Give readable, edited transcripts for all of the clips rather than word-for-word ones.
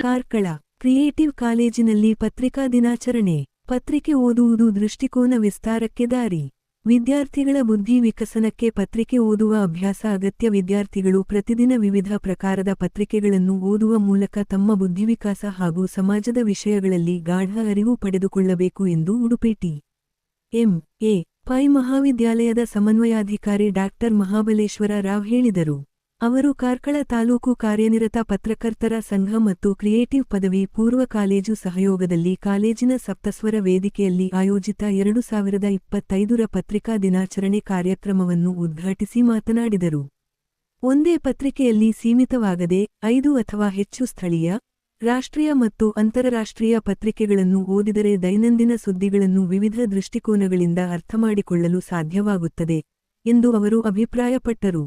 Karkala creative ಕಾಲೇಜಿನಲ್ಲಿ ಪತ್ರಿಕಾ ದಿನಾಚರಣೆ. ಪತ್ರಿಕೆ ಓದುವುದು ದೃಷ್ಟಿಕೋನ ವಿಸ್ತಾರಕ್ಕೆ ದಾರಿ. ವಿದ್ಯಾರ್ಥಿಗಳ ಬುದ್ಧಿ ವಿಕಸನಕ್ಕೆ ಪತ್ರಿಕೆ ಓದುವ ಅಭ್ಯಾಸ ಅಗತ್ಯ. ವಿದ್ಯಾರ್ಥಿಗಳು ಪ್ರತಿದಿನ ವಿವಿಧ ಪ್ರಕಾರದ ಪತ್ರಿಕೆಗಳನ್ನು ಓದುವ ಮೂಲಕ ತಮ್ಮ ಬುದ್ಧಿವಿಕಾಸ ಹಾಗೂ ಸಮಾಜದ ವಿಷಯಗಳಲ್ಲಿ ಗಾಢ ಅರಿವು ಪಡೆದುಕೊಳ್ಳಬೇಕು ಎಂದು Udupi T. M. A. Pai ಮಹಾವಿದ್ಯಾಲಯದ ಸಮನ್ವಯಾಧಿಕಾರಿ ಡಾ. ಮಹಾಬಲೇಶ್ವರ ರಾವ್ ಹೇಳಿದರು. ಅವರು ಕಾರ್ಕಳ ತಾಲೂಕು ಕಾರ್ಯನಿರತ ಪತ್ರಕರ್ತರ ಸಂಘ ಮತ್ತು ಕ್ರಿಯೇಟಿವ್ ಪದವಿ ಪೂರ್ವ ಕಾಲೇಜು ಸಹಯೋಗದಲ್ಲಿ ಕಾಲೇಜಿನ ಸಪ್ತಸ್ವರ ವೇದಿಕೆಯಲ್ಲಿ ಆಯೋಜಿತ 2025ರ ಪತ್ರಿಕಾ ದಿನಾಚರಣೆ ಕಾರ್ಯಕ್ರಮವನ್ನು ಉದ್ಘಾಟಿಸಿ ಮಾತನಾಡಿದರು. ಒಂದೇ ಪತ್ರಿಕೆಯಲ್ಲಿ ಸೀಮಿತವಾಗದೆ 5 ಅಥವಾ ಹೆಚ್ಚು ಸ್ಥಳೀಯ, ರಾಷ್ಟ್ರೀಯ ಮತ್ತು ಅಂತರರಾಷ್ಟ್ರೀಯ ಪತ್ರಿಕೆಗಳನ್ನು ಓದಿದರೆ ದೈನಂದಿನ ಸುದ್ದಿಗಳನ್ನು ವಿವಿಧ ದೃಷ್ಟಿಕೋನಗಳಿಂದ ಅರ್ಥಮಾಡಿಕೊಳ್ಳಲು ಸಾಧ್ಯವಾಗುತ್ತದೆ ಎಂದು ಅವರು ಅಭಿಪ್ರಾಯಪಟ್ಟರು.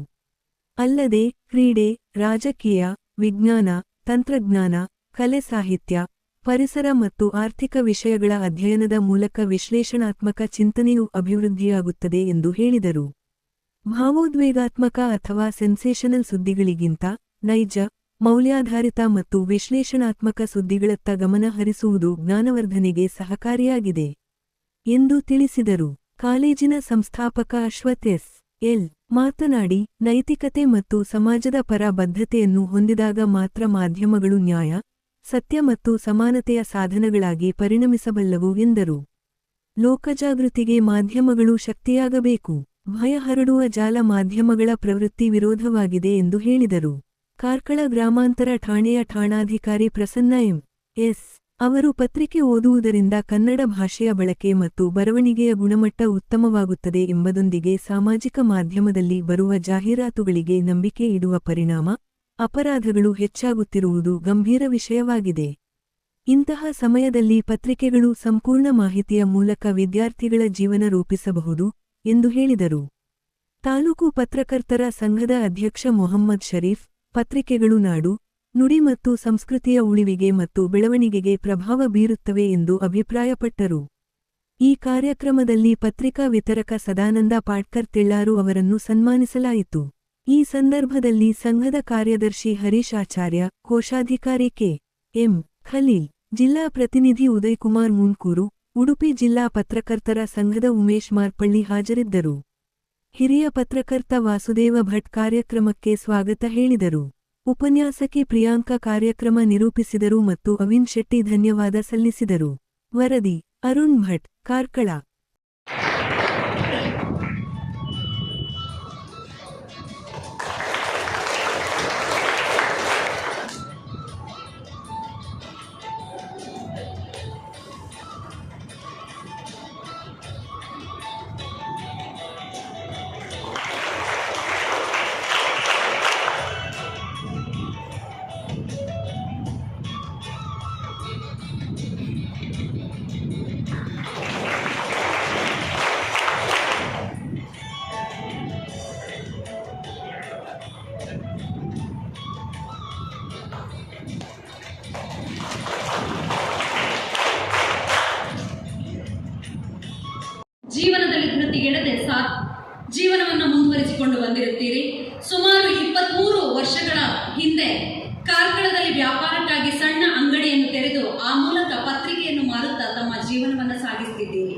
ಅಲ್ಲದೆ ಕ್ರೀಡೆ, ರಾಜಕೀಯ, ವಿಜ್ಞಾನ, ತಂತ್ರಜ್ಞಾನ, ಕಲೆ, ಸಾಹಿತ್ಯ, ಪರಿಸರ ಮತ್ತು ಆರ್ಥಿಕ ವಿಷಯಗಳ ಅಧ್ಯಯನದ ಮೂಲಕ ವಿಶ್ಲೇಷಣಾತ್ಮಕ ಚಿಂತನೆಯು ಅಭಿವೃದ್ಧಿಯಾಗುತ್ತದೆ ಎಂದು ಹೇಳಿದರು. ಭಾವೋದ್ವೇಗಾತ್ಮಕ ಅಥವಾ ಸೆನ್ಸೇಷನಲ್ ಸುದ್ದಿಗಳಿಗಿಂತ ನೈಜ, ಮೌಲ್ಯಾಧಾರಿತ ಮತ್ತು ವಿಶ್ಲೇಷಣಾತ್ಮಕ ಸುದ್ದಿಗಳತ್ತ ಗಮನ ಹರಿಸುವುದು ಜ್ಞಾನವರ್ಧನೆಗೆ ಸಹಕಾರಿಯಾಗಿದೆ ಎಂದು ತಿಳಿಸಿದರು. ಕಾಲೇಜಿನ ಸಂಸ್ಥಾಪಕ ಅಶ್ವಥ್ ಎಸ್. ಎಲ್. ಮಾತನಾಡಿ, ನೈತಿಕತೆ ಮತ್ತು ಸಮಾಜದ ಪರ ಬದ್ಧತೆಯನ್ನು ಹೊಂದಿದಾಗ ಮಾತ್ರ ಮಾಧ್ಯಮಗಳು ನ್ಯಾಯ, ಸತ್ಯ ಮತ್ತು ಸಮಾನತೆಯ ಸಾಧನಗಳಾಗಿ ಪರಿಣಮಿಸಬಲ್ಲವು ಎಂದರು. ಲೋಕಜಾಗೃತಿಗೆ ಮಾಧ್ಯಮಗಳು ಶಕ್ತಿಯಾಗಬೇಕು. ಭಯ ಹರಡುವ ಜಾಲ ಮಾಧ್ಯಮಗಳ ಪ್ರವೃತ್ತಿ ವಿರೋಧವಾಗಿದೆ ಎಂದು ಹೇಳಿದರು. ಕಾರ್ಕಳ ಗ್ರಾಮಾಂತರ ಠಾಣೆಯ ಠಾಣಾಧಿಕಾರಿ ಪ್ರಸನ್ನ ಎಂ. ಎಸ್. ಅವರು ಪತ್ರಿಕೆ ಓದುವುದರಿಂದ ಕನ್ನಡ ಭಾಷೆಯ ಬಳಕೆ ಮತ್ತು ಬರವಣಿಗೆಯ ಗುಣಮಟ್ಟ ಉತ್ತಮವಾಗುತ್ತದೆ ಎಂಬುದೊಂದಿಗೆ ಸಾಮಾಜಿಕ ಮಾಧ್ಯಮದಲ್ಲಿ ಬರುವ ಜಾಹೀರಾತುಗಳಿಗೆ ನಂಬಿಕೆ ಇಡುವ ಪರಿಣಾಮ ಅಪರಾಧಗಳು ಹೆಚ್ಚಾಗುತ್ತಿರುವುದು ಗಂಭೀರ ವಿಷಯವಾಗಿದೆ. ಇಂತಹ ಸಮಯದಲ್ಲಿ ಪತ್ರಿಕೆಗಳು ಸಂಪೂರ್ಣ ಮಾಹಿತಿಯ ಮೂಲಕ ವಿದ್ಯಾರ್ಥಿಗಳ ಜೀವನ ರೂಪಿಸಬಹುದು ಎಂದು ಹೇಳಿದರು. ತಾಲೂಕು ಪತ್ರಕರ್ತರ ಸಂಘದ ಅಧ್ಯಕ್ಷ ಮೊಹಮ್ಮದ್ ಶರೀಫ್, ಪತ್ರಿಕೆಗಳು ನಾಡು, ನುಡಿ ಮತ್ತು ಸಂಸ್ಕೃತಿಯ ಉಳಿವಿಗೆ ಮತ್ತು ಬೆಳವಣಿಗೆಗೆ ಪ್ರಭಾವ ಬೀರುತ್ತವೆ ಎಂದು ಅಭಿಪ್ರಾಯಪಟ್ಟರು. ಈ ಕಾರ್ಯಕ್ರಮದಲ್ಲಿ ಪತ್ರಿಕಾ ವಿತರಕ ಸದಾನಂದ ಪಾಟ್ಕರ್ ತಿಳ್ಳಾರು ಅವರನ್ನು ಸನ್ಮಾನಿಸಲಾಯಿತು. ಈ ಸಂದರ್ಭದಲ್ಲಿ ಸಂಘದ ಕಾರ್ಯದರ್ಶಿ ಹರೀಶ್ ಆಚಾರ್ಯ, ಕೋಶಾಧಿಕಾರಿ ಕೆ. ಎಂ. ಖಲೀಲ್, ಜಿಲ್ಲಾ ಪ್ರತಿನಿಧಿ ಉದಯಕುಮಾರ್ ಮುನ್ಕೂರು, ಉಡುಪಿ ಜಿಲ್ಲಾ ಪತ್ರಕರ್ತರ ಸಂಘದ ಉಮೇಶ್ ಮಾರ್ಪಳ್ಳಿ ಹಾಜರಿದ್ದರು. ಹಿರಿಯ ಪತ್ರಕರ್ತ ವಾಸುದೇವ ಭಟ್ ಕಾರ್ಯಕ್ರಮಕ್ಕೆ ಸ್ವಾಗತ ಹೇಳಿದರು. ಉಪನ್ಯಾಸಕಿ ಪ್ರಿಯಾಂಕಾ ಕಾರ್ಯಕ್ರಮ ನಿರೂಪಿಸಿದರು ಮತ್ತು ಅವಿನ್ ಶೆಟ್ಟಿ ಧನ್ಯವಾದ ಸಲ್ಲಿಸಿದರು. ವರದಿ ಅರುಣ್ ಭಟ್, ಕಾರ್ಕಳ. ಜೀವನದಲ್ಲಿ ಧೃತಿಗೆಡದೆ ಜೀವನವನ್ನು ಮುಂದುವರಿಸಿಕೊಂಡು ಬಂದಿರುತ್ತೀರಿ. ಸುಮಾರು 23 ವರ್ಷಗಳ ಹಿಂದೆ ಕಾರ್ಕಳದಲ್ಲಿ ವ್ಯಾಪಾರಕ್ಕಾಗಿ ಸಣ್ಣ ಅಂಗಡಿಯನ್ನು ತೆರೆದು ಆ ಮೂಲಕ ಪತ್ರಿಕೆಯನ್ನು ಮಾರುತ್ತಾ ತಮ್ಮ ಜೀವನವನ್ನು ಸಾಗಿಸುತ್ತಿದ್ದೀರಿ.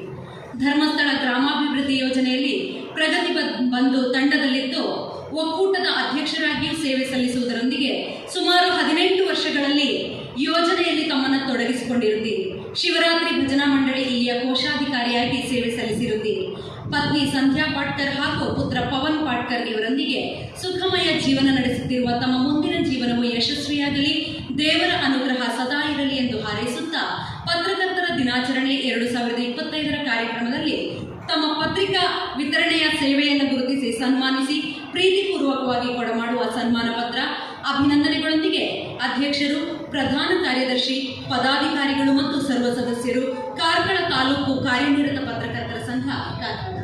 ಧರ್ಮಸ್ಥಳ ಗ್ರಾಮಾಭಿವೃದ್ಧಿ ಯೋಜನೆಯಲ್ಲಿ ಪ್ರಗತಿ ಬಂಧು ತಂಡದಲ್ಲಿದ್ದು ಒಕ್ಕೂಟದ ಅಧ್ಯಕ್ಷರಾಗಿಯೂ ಸೇವೆ ಸಲ್ಲಿಸುವುದರೊಂದಿಗೆ ಸುಮಾರು 18 ವರ್ಷಗಳಲ್ಲಿ ಯೋಜನೆಯಲ್ಲಿ ತಮ್ಮನ್ನು ತೊಡಗಿಸಿಕೊಂಡಿರುತ್ತೀರಿ. ಶಿವರಾತ್ರಿ ಭಜನಾ ಮಂಡಳಿ ಇಲ್ಲಿಯ ಕೋಶಾಧಿಕಾರಿಯಾಗಿ ಸೇವೆ ಸಲ್ಲಿಸಿರುತ್ತೀರಿ. ಪತ್ನಿ ಸಂಧ್ಯಾ ಪಾಟ್ಕರ್ ಹಾಗೂ ಪುತ್ರ ಪವನ್ ಪಾಟ್ಕರ್ ಇವರೊಂದಿಗೆ ಸುಖಮಯ ಜೀವನ ನಡೆಸುತ್ತಿರುವ ತಮ್ಮ ಮುಂದಿನ ಜೀವನವು ಯಶಸ್ವಿಯಾಗಲಿ, ದೇವರ ಅನುಗ್ರಹ ಸದಾ ಇರಲಿ ಎಂದು ಹಾರೈಸುತ್ತಾ ಪತ್ರಕರ್ತರ ದಿನಾಚರಣೆ 2025ರ ಕಾರ್ಯಕ್ರಮದಲ್ಲಿ ತಮ್ಮ ಪತ್ರಿಕಾ ವಿತರಣೆಯ ಸೇವೆಯನ್ನು ಗುರುತಿಸಿ ಸನ್ಮಾನಿಸಿ ಪ್ರೀತಿಪೂರ್ವಕವಾಗಿ ಕೊಡಮಾಡುವ ಸನ್ಮಾನ ಪತ್ರ, ಅಭಿನಂದನೆಗಳೊಂದಿಗೆ ಅಧ್ಯಕ್ಷರು, ಪ್ರಧಾನ ಕಾರ್ಯದರ್ಶಿ, ಪದಾಧಿಕಾರಿಗಳು ಮತ್ತು ಸರ್ವ ಸದಸ್ಯರು, ಕಾರ್ಕಳ ತಾಲೂಕು ಕಾರ್ಯನಿರತ ಪತ್ರಕರ್ತರ ಸಂಘ ಕಾರ್ಕಳ.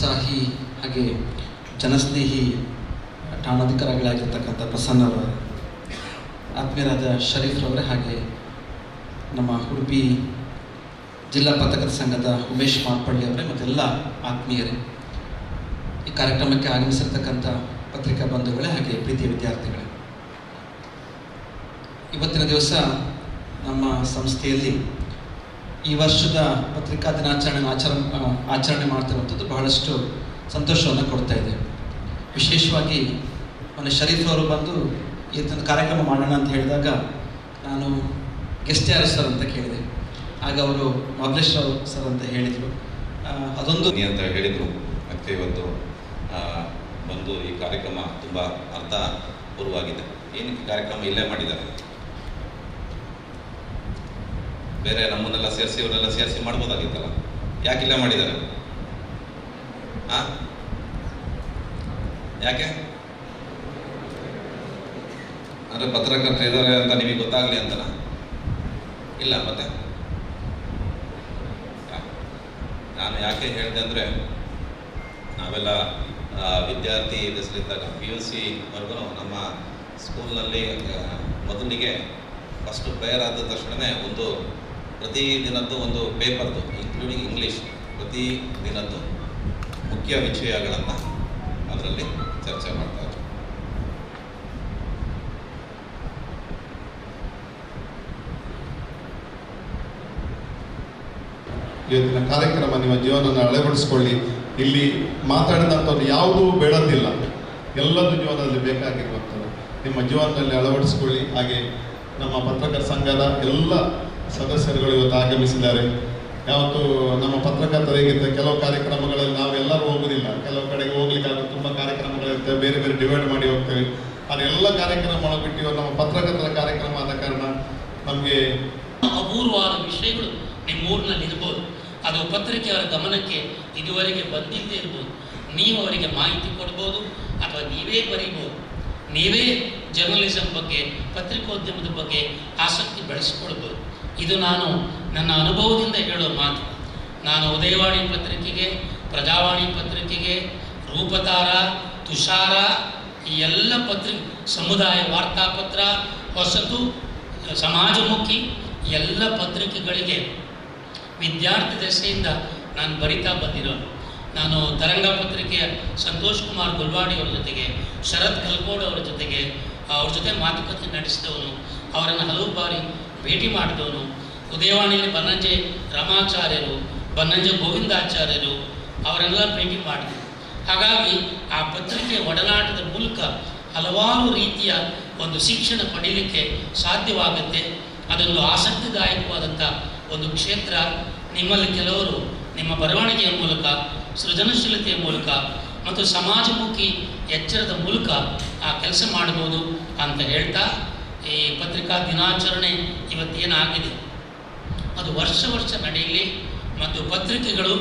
ಉತ್ಸಾಹಿ ಹಾಗೆ ಜನಸ್ನೇಹಿ ಠಾಣಾಧಿಕಾರಿಗಳಾಗಿರ್ತಕ್ಕಂಥ ಪ್ರಸನ್ನರವರೇ, ಆತ್ಮೀಯರಾದ ಶರೀಫ್ರವರೇ, ಹಾಗೆ ನಮ್ಮ ಉಡುಪಿ ಜಿಲ್ಲಾ ಪತ್ರಕರ್ತರ ಸಂಘದ ಉಮೇಶ್ ಮಾರ್ಪಳ್ಳಿ ಅವರೇ ಮತ್ತೆಲ್ಲ ಆತ್ಮೀಯರೇ, ಈ ಕಾರ್ಯಕ್ರಮಕ್ಕೆ ಆಗಮಿಸಿರ್ತಕ್ಕಂಥ ಪತ್ರಿಕಾ ಬಂಧುಗಳೇ ಹಾಗೆ ಪ್ರೀತಿಯ ವಿದ್ಯಾರ್ಥಿಗಳೇ, ಇವತ್ತಿನ ದಿವಸ ನಮ್ಮ ಸಂಸ್ಥೆಯಲ್ಲಿ ಈ ವರ್ಷದ ಪತ್ರಿಕಾ ದಿನಾಚರಣೆ ಆಚರಣೆ ಮಾಡ್ತಿರುವಂಥದ್ದು ಬಹಳಷ್ಟು ಸಂತೋಷವನ್ನು ಕೊಡ್ತಾ ಇದೆ. ವಿಶೇಷವಾಗಿ ಮೊನ್ನೆ ಶರೀಫ್ ಅವರು ಬಂದು ಇವತ್ತಿನ ಕಾರ್ಯಕ್ರಮ ಮಾಡೋಣ ಅಂತ ಹೇಳಿದಾಗ ನಾನು ಗೆಸ್ಟ್ ಯಾರು ಸರ್ ಅಂತ ಕೇಳಿದೆ. ಆಗ ಅವರು ಮಾಗ್ಲೇಶ್ ರಾವ್ ಸರ್ ಅಂತ ಹೇಳಿದರು. ಅದೊಂದು ಅಂತ ಹೇಳಿದರು. ಮತ್ತು ಇವತ್ತು ಬಂದು ಈ ಕಾರ್ಯಕ್ರಮ ತುಂಬ ಅರ್ಥಪೂರ್ವವಾಗಿದೆ. ಏನಕ್ಕೆ ಕಾರ್ಯಕ್ರಮ ಇಲ್ಲೇ ಮಾಡಿದ್ದಾರೆ? ಬೇರೆ ನಮ್ಮನ್ನೆಲ್ಲ ಸೇರಿಸಿ ಇವರೆಲ್ಲ ಸೇರಿಸಿ ಮಾಡ್ಬೋದಾಗಿತ್ತಲ್ಲ, ಯಾಕೆ ಇಲ್ಲೇ ಮಾಡಿದ್ದಾರೆ? ಯಾಕೆ ಅಂದರೆ ಪತ್ರಕರ್ತರು ಇದ್ದಾರೆ ಅಂತ ನಿಮಗೆ ಗೊತ್ತಾಗಲಿ ಅಂತನಾ? ಇಲ್ಲ. ಮತ್ತೆ ನಾನು ಯಾಕೆ ಹೇಳಿದೆ ಅಂದರೆ, ನಾವೆಲ್ಲ ವಿದ್ಯಾರ್ಥಿ ದಶಲಿದ್ದಾಗ PUC ವರ್ಗು ನಮ್ಮ ಸ್ಕೂಲ್ನಲ್ಲಿ ಮೊದಲಿಗೆ ಫಸ್ಟ್ ಪ್ರೇಯರ್ ಆದ ತಕ್ಷಣವೇ ಒಂದು ಪ್ರತಿದಿನದ್ದು ಒಂದು ಪೇಪರ್ದು ಇನ್ಕ್ಲೂಡಿಂಗ್ ಇಂಗ್ಲೀಷ್ ಪ್ರತಿ ದಿನದ್ದು ಮುಖ್ಯ ವಿಷಯಗಳನ್ನು ಅದರಲ್ಲಿ ಚರ್ಚೆ ಮಾಡ್ತಾರೆ. ಇವತ್ತಿನ ಕಾರ್ಯಕ್ರಮ ನಿಮ್ಮ ಜೀವನವನ್ನು ಅಳವಡಿಸ್ಕೊಳ್ಳಿ. ಇಲ್ಲಿ ಮಾತಾಡಿದಂಥವ್ರು ಯಾವುದೂ ಬೇಡದಿಲ್ಲ, ಎಲ್ಲದೂ ಜೀವನದಲ್ಲಿ ಬೇಕಾಗಿರುವಂಥದ್ದು ನಿಮ್ಮ ಜೀವನದಲ್ಲಿ ಅಳವಡಿಸ್ಕೊಳ್ಳಿ. ಹಾಗೆ ನಮ್ಮ ಪತ್ರಕರ್ತರ ಸಂಘದ ಎಲ್ಲ ಸದಸ್ಯರುಗಳು ಇವತ್ತು ಆಗಮಿಸಿದ್ದಾರೆ. ಯಾವತ್ತು ನಮ್ಮ ಪತ್ರಕರ್ತರಿಗಿಂತ ಕೆಲವು ಕಾರ್ಯಕ್ರಮಗಳಲ್ಲಿ ನಾವೆಲ್ಲರೂ ಹೋಗೋದಿಲ್ಲ, ಕೆಲವು ಕಡೆಗೆ ಹೋಗ್ಲಿಕ್ಕಾಗ ತುಂಬ ಕಾರ್ಯಕ್ರಮಗಳಿರ್ತವೆ, ಬೇರೆ ಬೇರೆ ಡಿವೈಡ್ ಮಾಡಿ ಹೋಗ್ತೇವೆ. ಅದೆಲ್ಲ ಕಾರ್ಯಕ್ರಮ ಬಿಟ್ಟು ನಮ್ಮ ಪತ್ರಕರ್ತರ ಕಾರ್ಯಕ್ರಮ ಆದ ಕಾರಣ ನಮಗೆ ಅಪೂರ್ವವಾದ ವಿಷಯಗಳು ನಿಮ್ಮೂರಿನಲ್ಲಿ ಇರ್ಬೋದು. ಅದು ಪತ್ರಿಕೆಯವರ ಗಮನಕ್ಕೆ ಇದುವರೆಗೆ ಬಂದಿಲ್ಲದೆ ಇರ್ಬೋದು. ನೀವು ಅವರಿಗೆ ಮಾಹಿತಿ ಕೊಡ್ಬೋದು ಅಥವಾ ನೀವೇ ಬರೀಬೋದು. ನೀವೇ ಜರ್ನಲಿಸಮ್ ಬಗ್ಗೆ, ಪತ್ರಿಕೋದ್ಯಮದ ಬಗ್ಗೆ ಆಸಕ್ತಿ ಬೆಳೆಸಿಕೊಳ್ಬೋದು. ಇದು ನಾನು ನನ್ನ ಅನುಭವದಿಂದ ಹೇಳೋ ಮಾತು. ನಾನು ಉದಯವಾಣಿ ಪತ್ರಿಕೆಗೆ, ಪ್ರಜಾವಾಣಿ ಪತ್ರಿಕೆಗೆ, ರೂಪತಾರ, ತುಷಾರ, ಈ ಎಲ್ಲ ಸಮುದಾಯ ವಾರ್ತಾಪತ್ರ, ಹೊಸತು, ಸಮಾಜಮುಖಿ ಎಲ್ಲ ಪತ್ರಿಕೆಗಳಿಗೆ ವಿದ್ಯಾರ್ಥಿ ದಶೆಯಿಂದ ನಾನು ಬರಿತಾ ಬಂದಿರೋನು. ನಾನು ತರಂಗ ಪತ್ರಿಕೆಯ ಸಂತೋಷ್ ಕುಮಾರ್ ಗುಲ್ವಾಡಿ ಅವರ ಜೊತೆಗೆ, ಶರತ್ ಕಲ್ಕೋಡ್ ಅವರ ಜೊತೆಗೆ ಅವ್ರ ಜೊತೆ ಮಾತುಕತೆ ನಡೆಸಿದವನು, ಅವರನ್ನು ಹಲವು ಬಾರಿ ಭೇಟಿ ಮಾಡಿದವನು. ಉದಯವಾಣಿಯಲ್ಲಿ ಬನ್ನಂಜೆ ರಮಾಚಾರ್ಯರು, ಬನ್ನಂಜೆ ಗೋವಿಂದಾಚಾರ್ಯರು ಅವರೆಲ್ಲ ಭೇಟಿ ಮಾಡಿದೆ. ಹಾಗಾಗಿ ಆ ಪತ್ರಿಕೆಯ ಒಡನಾಟದ ಮೂಲಕ ಹಲವಾರು ರೀತಿಯ ಒಂದು ಶಿಕ್ಷಣ ಪಡೀಲಿಕ್ಕೆ ಸಾಧ್ಯವಾಗುತ್ತೆ. ಅದೊಂದು ಆಸಕ್ತಿದಾಯಕವಾದಂಥ ಒಂದು ಕ್ಷೇತ್ರ. ನಿಮ್ಮಲ್ಲಿ ಕೆಲವರು ನಿಮ್ಮ ಬರವಣಿಗೆಯ ಮೂಲಕ, ಸೃಜನಶೀಲತೆಯ ಮೂಲಕ ಮತ್ತು ಸಮಾಜಮುಖಿ ಎಚ್ಚರದ ಮೂಲಕ ಆ ಕೆಲಸ ಮಾಡ್ಬೋದು ಅಂತ ಹೇಳ್ತಾ, ಈ ಪತ್ರಿಕಾ ದಿನಾಚರಣೆ ಇವತ್ತೇನಾಗಿದೆ ಅದು ವರ್ಷ ನಡೆಯಲಿ ಮತ್ತು ಪತ್ರಿಕೆಗಳು